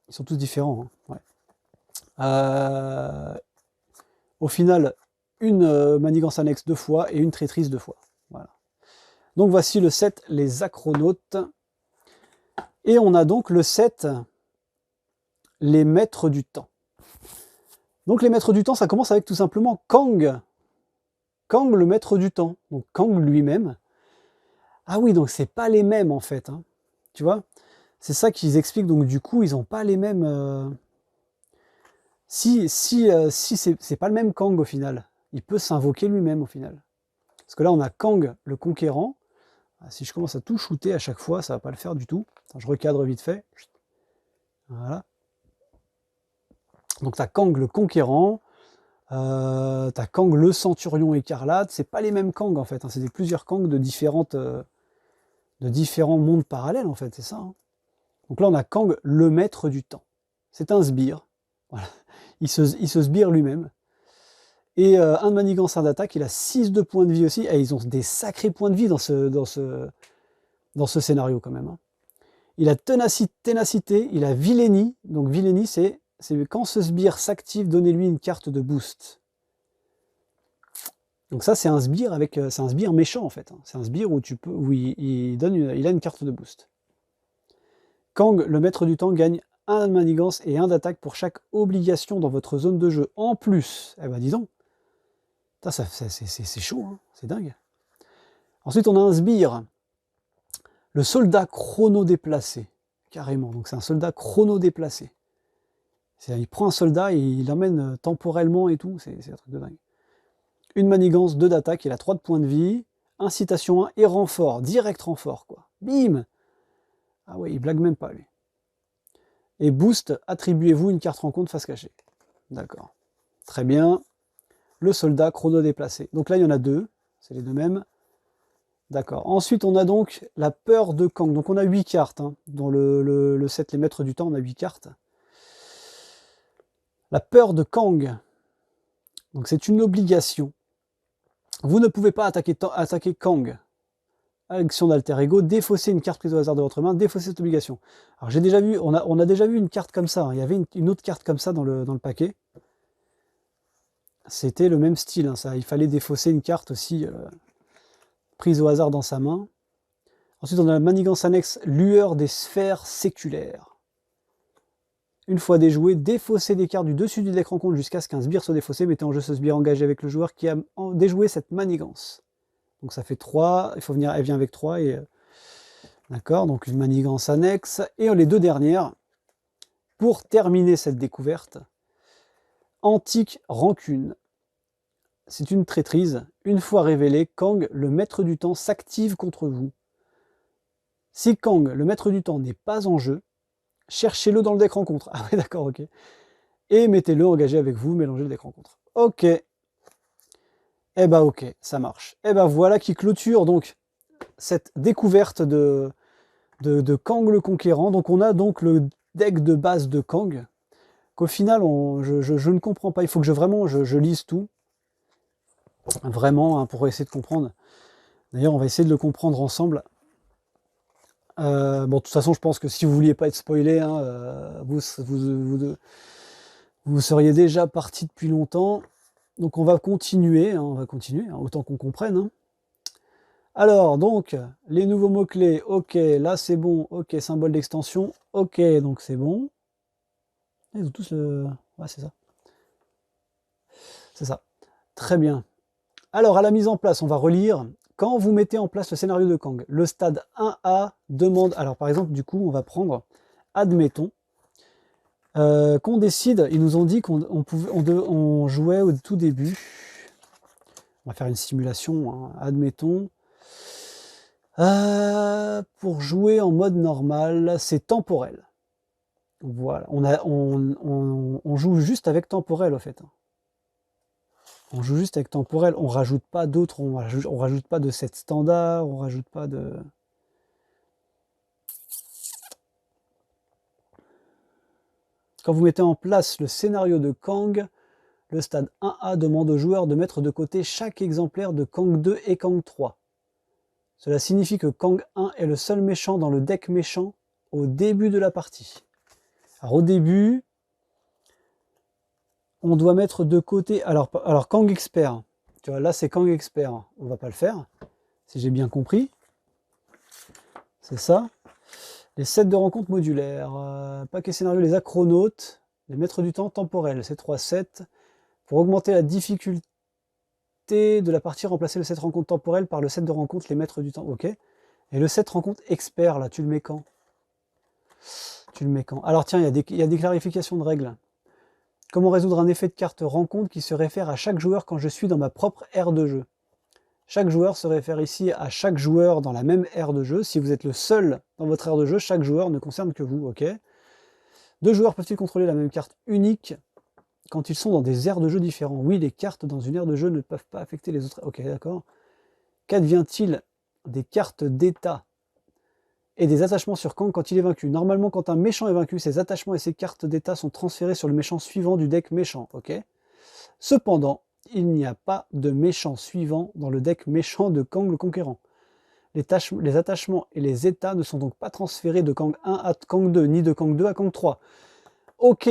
[SPEAKER 1] Ils sont tous différents. Hein. Ouais. Au final, une manigance annexe 2 fois et une traîtrise 2 fois. Voilà. Donc voici le set Les Acronautes. Et on a donc le set Les Maîtres du Temps. Donc les Maîtres du Temps, ça commence avec tout simplement Kang. Kang, le Maître du Temps. Donc Kang lui-même. Ah oui, donc c'est pas les mêmes en fait. Hein. Tu vois? C'est ça qu'ils expliquent. Donc du coup, ils n'ont pas les mêmes... Si c'est pas le même Kang au final. Il peut s'invoquer lui-même au final. Parce que là, on a Kang, le Conquérant. Si je commence à tout shooter à chaque fois, ça va pas le faire du tout. Attends, je recadre vite fait. Voilà. Donc tu as Kang, le Conquérant. T'as Kang, le Centurion Écarlate. C'est pas les mêmes Kang en fait. Hein. C'est plusieurs Kang de différents mondes parallèles en fait. C'est ça. Hein. Donc là, on a Kang, le Maître du Temps. C'est un sbire. Voilà. Il se sbire lui-même. Et un de manigance, un d'attaque, il a 6 de points de vie aussi. Et ils ont des sacrés points de vie dans ce scénario quand même. Hein. Il a ténacité, il a vilainie. Donc vilainie, c'est quand ce sbire s'active, donnez-lui une carte de boost. Donc ça, c'est un sbire c'est un sbire méchant en fait. Hein. C'est un sbire où il a une carte de boost. Kang, le Maître du Temps, gagne un de manigance et un d'attaque pour chaque obligation dans votre zone de jeu. En plus, eh ben dis donc, c'est chaud, hein, c'est dingue. Ensuite, on a un sbire, le soldat chrono-déplacé, carrément. Donc c'est un soldat chrono-déplacé. Il prend un soldat et il l'emmène temporellement et tout, c'est un truc de dingue. Une manigance, 2 d'attaque, il a 3 de points de vie, incitation 1 et renfort, direct renfort, quoi. Bim! Ah ouais, il blague même pas, lui. Et boost, attribuez-vous une carte rencontre face cachée. D'accord. Très bien. Le soldat chrono déplacé. Donc là, il y en a 2. C'est les deux mêmes. D'accord. Ensuite, on a donc la peur de Kang. Donc on a 8 cartes. Hein. Dans le set Les Maîtres du Temps, on a 8 cartes. La peur de Kang. Donc c'est une obligation. Vous ne pouvez pas attaquer Kang. Action d'alter ego, défausser une carte prise au hasard de votre main, défausser cette obligation. Alors j'ai déjà vu, on a déjà vu une carte comme ça. Hein. Il y avait une autre carte comme ça dans le paquet. C'était le même style. Hein, ça. Il fallait défausser une carte aussi prise au hasard dans sa main. Ensuite, on a la manigance annexe, lueur des sphères séculaires. Une fois déjoué, défausser des cartes du dessus du deck rencontre jusqu'à ce qu'un sbire soit défaussé. Mettez en jeu ce sbire engagé avec le joueur qui a déjoué cette manigance. Donc ça fait 3, elle vient avec 3 et d'accord, donc une manigance annexe et les 2 dernières pour terminer cette découverte. Antique rancune. C'est une traîtrise. Une fois révélée, Kang, le Maître du Temps, s'active contre vous. Si Kang, le Maître du Temps, n'est pas en jeu, cherchez-le dans le deck rencontre. Ah ouais, d'accord, ok. Et mettez-le engagé avec vous, mélangez le deck rencontre. Ok. Eh ben ok, ça marche. Eh ben voilà qui clôture donc cette découverte de Kang le Conquérant. Donc on a donc le deck de base de Kang, qu'au final je ne comprends pas. Il faut que je lise tout. Vraiment, hein, pour essayer de comprendre. D'ailleurs, on va essayer de le comprendre ensemble. Bon, de toute façon, je pense que si vous vouliez pas être spoilé, hein, vous seriez déjà parti depuis longtemps. Donc on va continuer, hein, autant qu'on comprenne. Hein. Alors, donc, les nouveaux mots-clés, ok, là c'est bon, ok, symbole d'extension, ok, donc c'est bon. Ils ont tous le... Ouais, c'est ça. C'est ça. Très bien. Alors, à la mise en place, on va relire. Quand vous mettez en place le scénario de Kang, le stade 1A demande... Alors, par exemple, du coup, on va prendre, admettons, qu'on décide, ils nous ont dit on jouait au tout début. On va faire une simulation, hein, admettons. Pour jouer en mode normal, c'est temporel. Voilà, on joue juste avec temporel, en fait. On joue juste avec temporel, on rajoute pas d'autres, on rajoute pas de sets standard, on rajoute pas de... Quand vous mettez en place le scénario de Kang, le stade 1A demande aux joueurs de mettre de côté chaque exemplaire de Kang 2 et Kang 3. Cela signifie que Kang 1 est le seul méchant dans le deck méchant au début de la partie. Alors au début, on doit mettre de côté... Alors Kang Expert, tu vois, là c'est Kang Expert, on va pas le faire, si j'ai bien compris. C'est ça. Les sets de rencontres modulaires, paquet scénario, les acronautes, les maîtres du temps temporels, ces 3 sets. Pour augmenter la difficulté de la partie, remplacer le set rencontre temporelle par le set de rencontre les maîtres du temps. Ok. Et le set rencontre expert, là, tu le mets quand? Tu le mets quand? Alors tiens, il y a des clarifications de règles. Comment résoudre un effet de carte rencontre qui se réfère à chaque joueur quand je suis dans ma propre aire de jeu? Chaque joueur se réfère ici à chaque joueur dans la même aire de jeu. Si vous êtes le seul dans votre aire de jeu, chaque joueur ne concerne que vous. Ok. 2 joueurs peuvent-ils contrôler la même carte unique quand ils sont dans des aires de jeu différents? Oui, les cartes dans une aire de jeu ne peuvent pas affecter les autres. Ok, d'accord. Qu'advient-il des cartes d'état et des attachements sur Kang quand il est vaincu? Normalement, quand un méchant est vaincu, ses attachements et ses cartes d'état sont transférés sur le méchant suivant du deck méchant. Ok. Cependant, il n'y a pas de méchant suivant dans le deck méchant de Kang le Conquérant. Les attachements et les états ne sont donc pas transférés de Kang 1 à Kang 2, ni de Kang 2 à Kang 3. Ok,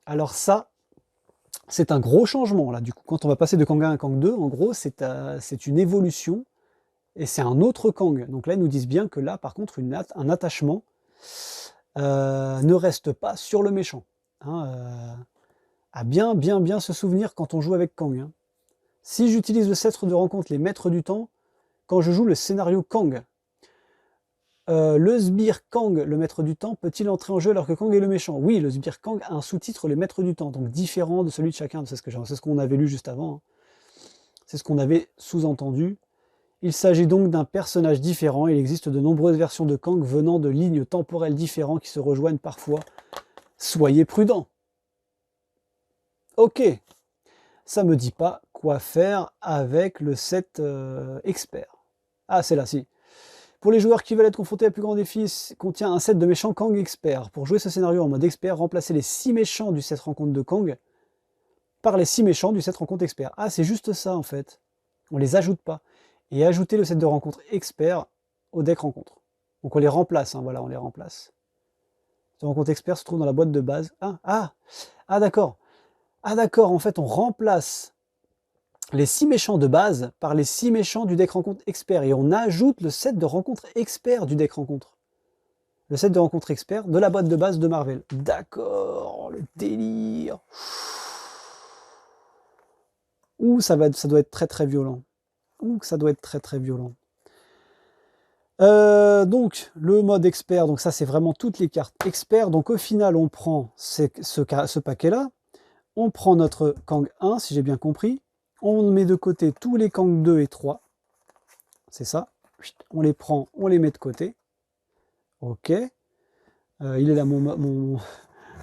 [SPEAKER 1] alors ça, c'est un gros changement, là. Du coup, quand on va passer de Kang 1 à Kang 2, en gros, c'est une évolution, et c'est un autre Kang. Donc là, ils nous disent bien que là, par contre, un attachement ne reste pas sur le méchant. Hein, à bien se souvenir quand on joue avec Kang. Hein. Si j'utilise le sceptre de rencontre, les maîtres du temps, quand je joue le scénario Kang, le sbire Kang, le maître du temps, peut-il entrer en jeu alors que Kang est le méchant? Oui, le sbire Kang a un sous-titre, le maître du temps, donc différent de celui de chacun. C'est ce qu'on avait lu juste avant. Hein. C'est ce qu'on avait sous-entendu. Il s'agit donc d'un personnage différent. Il existe de nombreuses versions de Kang venant de lignes temporelles différentes qui se rejoignent parfois. Soyez prudents. Ok. Ça me dit pas quoi faire avec le set expert. Ah, c'est là, si. Pour les joueurs qui veulent être confrontés à plus grand défi, contient un set de méchants Kang expert. Pour jouer ce scénario en mode expert, remplacez les 6 méchants du set rencontre de Kang par les 6 méchants du set rencontre expert. Ah, c'est juste ça en fait. On les ajoute pas. Et ajoutez le set de rencontre expert au deck rencontre. Donc on les remplace, hein, voilà, on les remplace. Le rencontre expert se trouve dans la boîte de base. Ah d'accord. Ah d'accord, en fait on remplace les 6 méchants de base par les 6 méchants du deck rencontre expert. Et on ajoute le set de rencontre expert du deck rencontre. Le set de rencontre expert de la boîte de base de Marvel. D'accord, le délire. Ouh, ça doit être très très violent. Ouh, ça doit être très très violent. Donc, le mode expert, donc ça c'est vraiment toutes les cartes expert. Donc au final, on prend ce paquet-là. On prend notre Kang 1, si j'ai bien compris. On met de côté tous les Kang 2 et 3. C'est ça. On les prend, on les met de côté. Ok. Il est là mon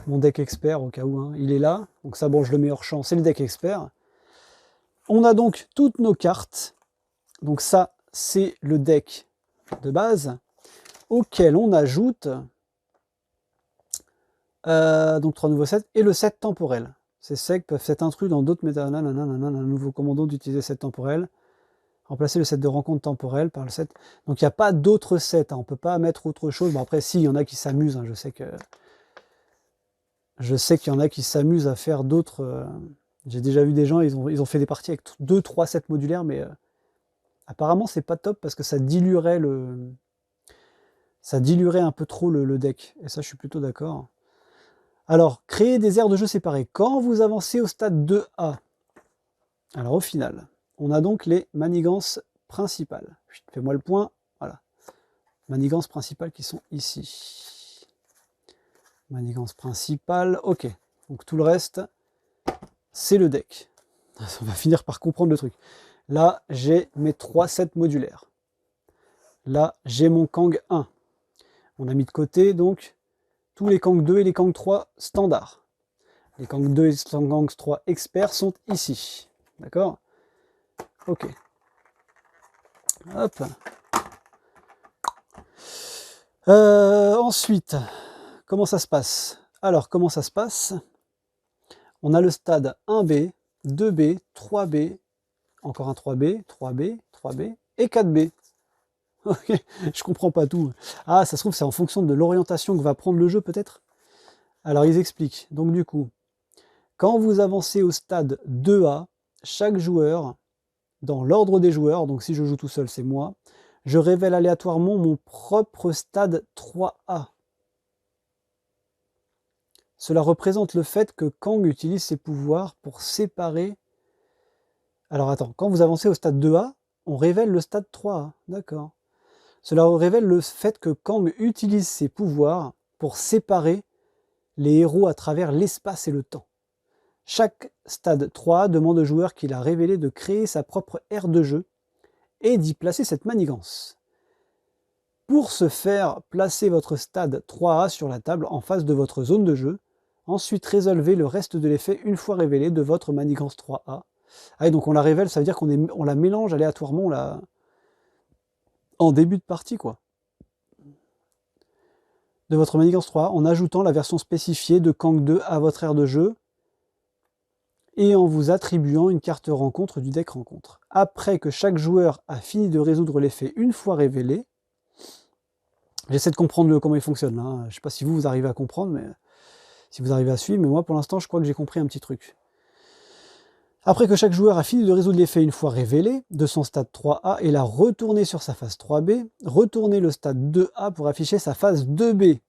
[SPEAKER 1] deck expert au cas où. Hein. Il est là. Donc ça, bon, je le mets hors champ. C'est le deck expert. On a donc toutes nos cartes. Donc ça, c'est le deck de base auquel on ajoute donc 3 nouveaux sets et le set temporel. Ces sets peuvent être intrus dans d'autres méta. Un nouveau commandant d'utiliser set temporel. Remplacer le set de rencontre temporelle par le set. Donc il n'y a pas d'autres sets. Hein. On ne peut pas mettre autre chose. Bon, après, si, il y en a qui s'amusent. Hein. Je sais qu'il y en a qui s'amusent à faire d'autres. J'ai déjà vu des gens, ils ont fait des parties avec 2-3 sets modulaires, mais apparemment c'est pas top parce que ça diluerait un peu trop le deck. Et ça, je suis plutôt d'accord. Alors, créer des aires de jeu séparées. Quand vous avancez au stade 2A, alors au final, on a donc les manigances principales. Fais-moi le point. Voilà. Manigances principales qui sont ici. Manigances principales. Ok. Donc tout le reste, c'est le deck. On va finir par comprendre le truc. Là, j'ai mes 3 sets modulaires. Là, j'ai mon Kang 1. On a mis de côté, donc, tous les Kang 2 et les Kang 3 standards. Les Kang 2 et les Kang 3 experts sont ici. D'accord? Ok. Hop. Ensuite, comment ça se passe? Alors, comment ça se passe? On a le stade 1B, 2B, 3B, encore un 3B, 3B, 3B et 4B. Ok, je comprends pas tout. Ah, ça se trouve, c'est en fonction de l'orientation que va prendre le jeu, peut-être? Alors, ils expliquent. Donc, du coup, quand vous avancez au stade 2A, chaque joueur, dans l'ordre des joueurs, donc si je joue tout seul, c'est moi, je révèle aléatoirement mon propre stade 3A. Cela représente le fait que Kang utilise ses pouvoirs pour séparer... Alors attends, quand vous avancez au stade 2A, on révèle le stade 3A, d'accord. Cela révèle le fait que Kang utilise ses pouvoirs pour séparer les héros à travers l'espace et le temps. Chaque stade 3A demande au joueur qu'il a révélé de créer sa propre aire de jeu et d'y placer cette manigance. Pour ce faire, placez votre stade 3A sur la table en face de votre zone de jeu. Ensuite, résolvez le reste de l'effet une fois révélé de votre manigance 3A. Ah, et donc on la révèle, ça veut dire qu'on la mélange aléatoirement en début de partie, quoi. De votre manigance 3A, en ajoutant la version spécifiée de Kang 2 à votre aire de jeu et en vous attribuant une carte rencontre du deck rencontre. Après que chaque joueur a fini de résoudre l'effet une fois révélé, j'essaie de comprendre comment il fonctionne. Hein. Je ne sais pas si vous arrivez à comprendre, mais si vous arrivez à suivre, mais moi pour l'instant je crois que j'ai compris un petit truc. Après que chaque joueur a fini de résoudre l'effet une fois révélé de son stade 3A et l'a retourné sur sa phase 3B, retournez le stade 2A pour afficher sa phase 2B.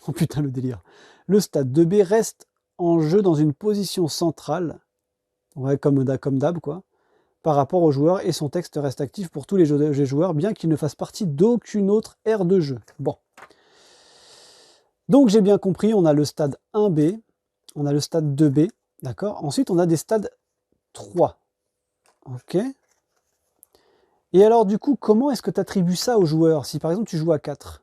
[SPEAKER 1] Oh putain le délire. Le stade 2B reste en jeu dans une position centrale, ouais, comme d'hab quoi, par rapport au joueur et son texte reste actif pour tous les joueurs bien qu'il ne fasse partie d'aucune autre aire de jeu. Bon. Donc j'ai bien compris, on a le stade 1B, on a le stade 2B, d'accord. Ensuite on a des stades 3. Ok. Et alors du coup, comment est-ce que tu attribues ça aux joueurs? Si par exemple tu joues à 4.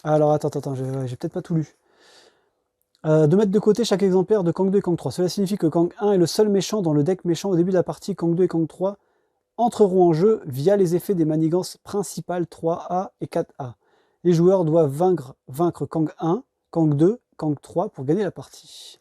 [SPEAKER 1] Alors attends, j'ai peut-être pas tout lu. De mettre de côté chaque exemplaire de Kang 2 et Kang 3. Cela signifie que Kang 1 est le seul méchant dans le deck méchant au début de la partie. Kang 2 et Kang 3 entreront en jeu via les effets des manigances principales 3A et 4A. Les joueurs doivent vaincre Kang 1, Kang 2, Kang 3 pour gagner la partie.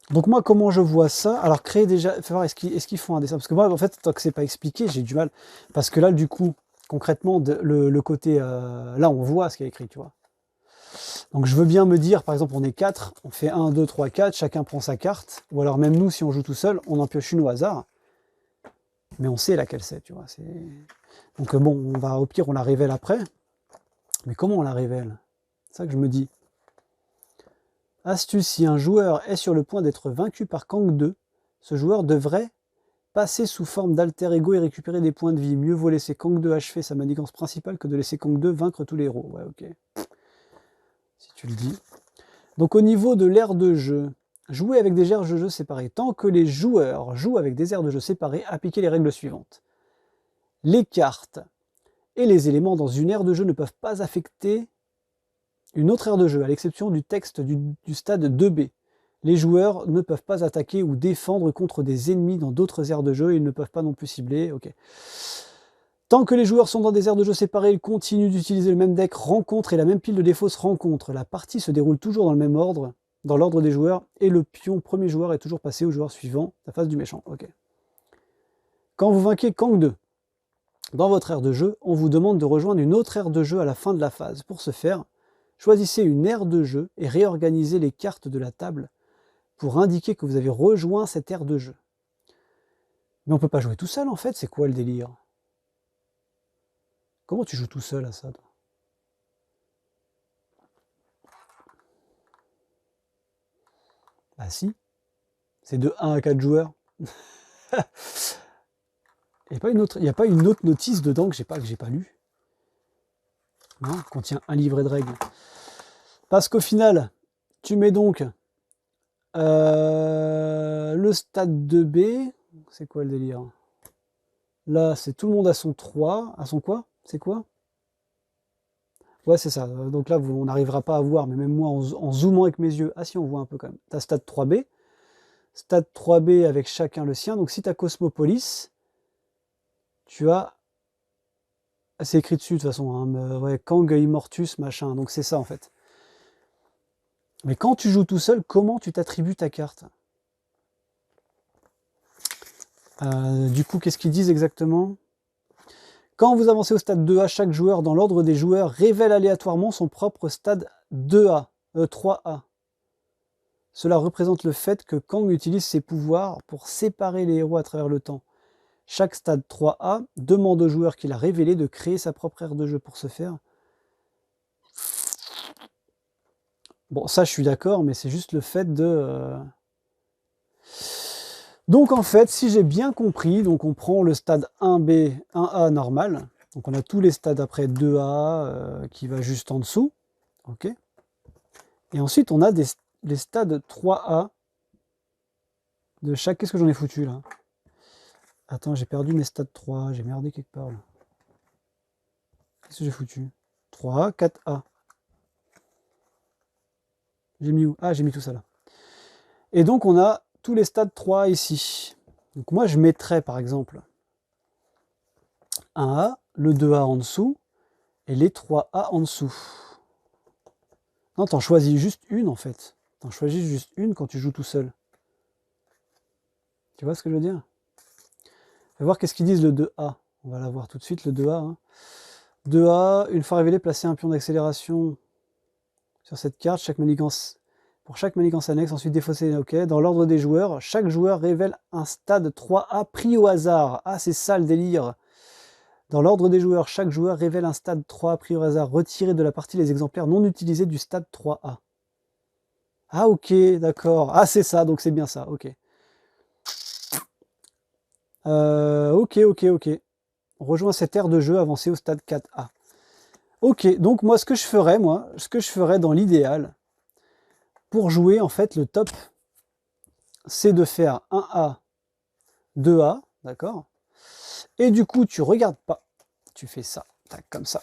[SPEAKER 1] Donc moi, comment je vois ça? Alors créer déjà, fais voir, est-ce qu'ils font un dessin? Parce que moi, en fait, tant que c'est pas expliqué, j'ai du mal. Parce que là, du coup, concrètement, le côté... là, on voit ce qu'il y a écrit, tu vois. Donc je veux bien me dire, par exemple, on est 4, on fait 1, 2, 3, 4, chacun prend sa carte. Ou alors même nous, si on joue tout seul, on en pioche une au hasard. Mais on sait laquelle c'est, tu vois. Donc bon, au pire, on la révèle après. Mais comment on la révèle? C'est ça que je me dis. Astuce, si un joueur est sur le point d'être vaincu par Kang 2, ce joueur devrait passer sous forme d'alter ego et récupérer des points de vie. Mieux vaut laisser Kang 2 achever sa manigance principale que de laisser Kang 2 vaincre tous les héros. Ouais, ok. Si tu le dis. Donc au niveau de l'aire de jeu, jouer avec des aires de jeu séparées. Tant que les joueurs jouent avec des aires de jeu séparées, appliquez les règles suivantes. Les cartes et les éléments dans une aire de jeu ne peuvent pas affecter une autre aire de jeu, à l'exception du texte du stade 2B. Les joueurs ne peuvent pas attaquer ou défendre contre des ennemis dans d'autres aires de jeu, ils ne peuvent pas non plus cibler. Ok. Tant que les joueurs sont dans des aires de jeu séparées, ils continuent d'utiliser le même deck rencontre et la même pile de défausse rencontre. La partie se déroule toujours dans le même ordre, dans l'ordre des joueurs, et le pion premier joueur est toujours passé au joueur suivant, la phase du méchant. Ok. Quand vous vainquez Kang 2, dans votre aire de jeu, on vous demande de rejoindre une autre aire de jeu à la fin de la phase. Pour ce faire, choisissez une aire de jeu et réorganisez les cartes de la table pour indiquer que vous avez rejoint cette aire de jeu. Mais on ne peut pas jouer tout seul en fait, c'est quoi le délire? Comment tu joues tout seul à ça, toi? Bah si, c'est de 1 à 4 joueurs. Il n'y a pas une autre notice dedans que j'ai pas lue. Non, contient un livret de règles. Parce qu'au final, tu mets donc le stade 2B. C'est quoi le délire? Là, c'est tout le monde à son 3. À son quoi? C'est quoi? Ouais, c'est ça. Donc là, on n'arrivera pas à voir, mais même moi, en zoomant avec mes yeux, ah si, on voit un peu quand même. Tu as stade 3B. Stade 3B avec chacun le sien. Donc si tu as Cosmopolis, tu as... C'est écrit dessus de toute façon, hein, mais, ouais, Kang Immortus, machin. Donc c'est ça en fait. Mais quand tu joues tout seul, comment tu t'attribues ta carte? Du coup, qu'est-ce qu'ils disent exactement? Quand vous avancez au stade 2A, chaque joueur dans l'ordre des joueurs révèle aléatoirement son propre stade 2A, 3A. Cela représente le fait que Kang utilise ses pouvoirs pour séparer les héros à travers le temps. Chaque stade 3A demande au joueur qu'il a révélé de créer sa propre aire de jeu pour ce faire. Bon, ça je suis d'accord, mais c'est juste le fait de... Donc en fait, si j'ai bien compris, donc on prend le stade 1B, 1A normal. Donc on a tous les stades après 2A qui va juste en dessous. Ok. Et ensuite on a les stades 3A de chaque... Qu'est-ce que j'en ai foutu là? Attends, j'ai perdu mes stades 3, j'ai merdé quelque part là. Qu'est-ce que j'ai foutu? 3A, 4A. J'ai mis où? Ah, j'ai mis tout ça là. Et donc on a tous les stades 3 ici. Donc moi je mettrais par exemple 1A, le 2A en dessous et les 3A en dessous. Non, t'en choisis juste une en fait. T'en choisis juste une quand tu joues tout seul. Tu vois ce que je veux dire? On va voir qu'est-ce qu'ils disent le 2A. On va la voir tout de suite le 2A. Hein. 2A, une fois révélé, placez un pion d'accélération sur cette carte. Pour chaque manigance annexe, ensuite défausser, ok. Dans l'ordre des joueurs, chaque joueur révèle un stade 3A pris au hasard. Ah, c'est ça le délire. Dans l'ordre des joueurs, chaque joueur révèle un stade 3A pris au hasard. Retirez de la partie les exemplaires non utilisés du stade 3A. Ah, ok, d'accord. Ah, c'est ça, donc c'est bien ça, ok. Ok. Rejoins cette aire de jeu, avancez au stade 4A. Ok, donc moi, ce que je ferais dans l'idéal, pour jouer, en fait, le top, c'est de faire 1A, 2A, d'accord? Et du coup, tu regardes pas. Tu fais ça, tac, comme ça.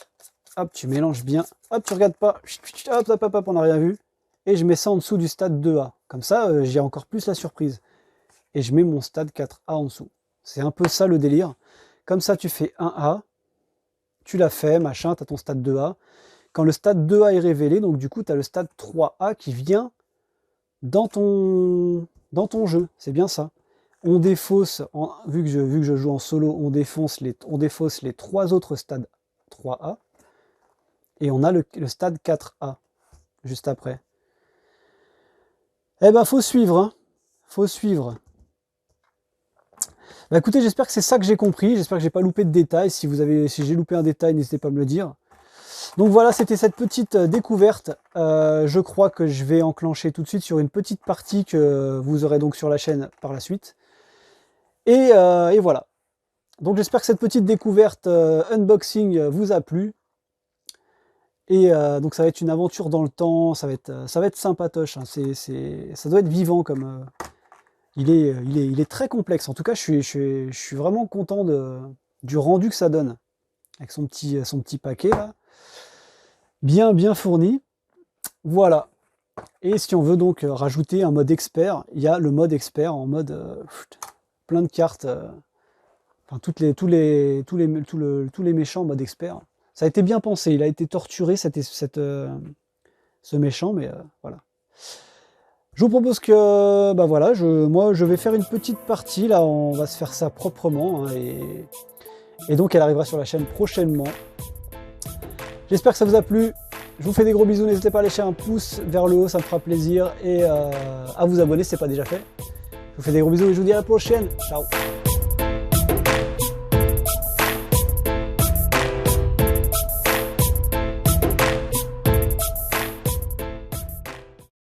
[SPEAKER 1] Hop, tu mélanges bien. Hop, tu regardes pas. Hop, on n'a rien vu. Et je mets ça en dessous du stade 2A. Comme ça, j'ai encore plus la surprise. Et je mets mon stade 4A en dessous. C'est un peu ça le délire. Comme ça, tu fais 1A. Tu l'as fait, machin, tu as ton stade 2A. Quand le stade 2A est révélé, donc du coup, tu as le stade 3A qui vient dans ton jeu. C'est bien ça. On défausse, vu que je joue en solo, on défausse les 3 autres stades 3A. Et on a le stade 4A, juste après. Eh ben, faut suivre, hein. Faut suivre. Bah, écoutez, j'espère que c'est ça que j'ai compris. J'espère que j'ai pas loupé de détails. Si j'ai loupé un détail, n'hésitez pas à me le dire. Donc voilà, c'était cette petite découverte. Je crois que je vais enclencher tout de suite sur une petite partie que vous aurez donc sur la chaîne par la suite. Et voilà. Donc j'espère que cette petite découverte unboxing vous a plu. Et donc ça va être une aventure dans le temps, ça va être sympatoche. Hein. Ça doit être vivant comme... Il est très complexe. En tout cas, je suis vraiment content du rendu que ça donne. Avec son petit paquet là. Bien fourni. Voilà. Et si on veut donc rajouter un mode expert, il y a le mode expert en mode plein de cartes. Enfin, tous les méchants en mode expert. Ça a été bien pensé. Il a été torturé ce méchant, mais voilà. Je vous propose que, bah voilà, moi je vais faire une petite partie, là on va se faire ça proprement, hein, et donc elle arrivera sur la chaîne prochainement. J'espère que ça vous a plu, je vous fais des gros bisous, n'hésitez pas à lâcher un pouce vers le haut, ça me fera plaisir, et à vous abonner si ce n'est pas déjà fait. Je vous fais des gros bisous et je vous dis à la prochaine, ciao.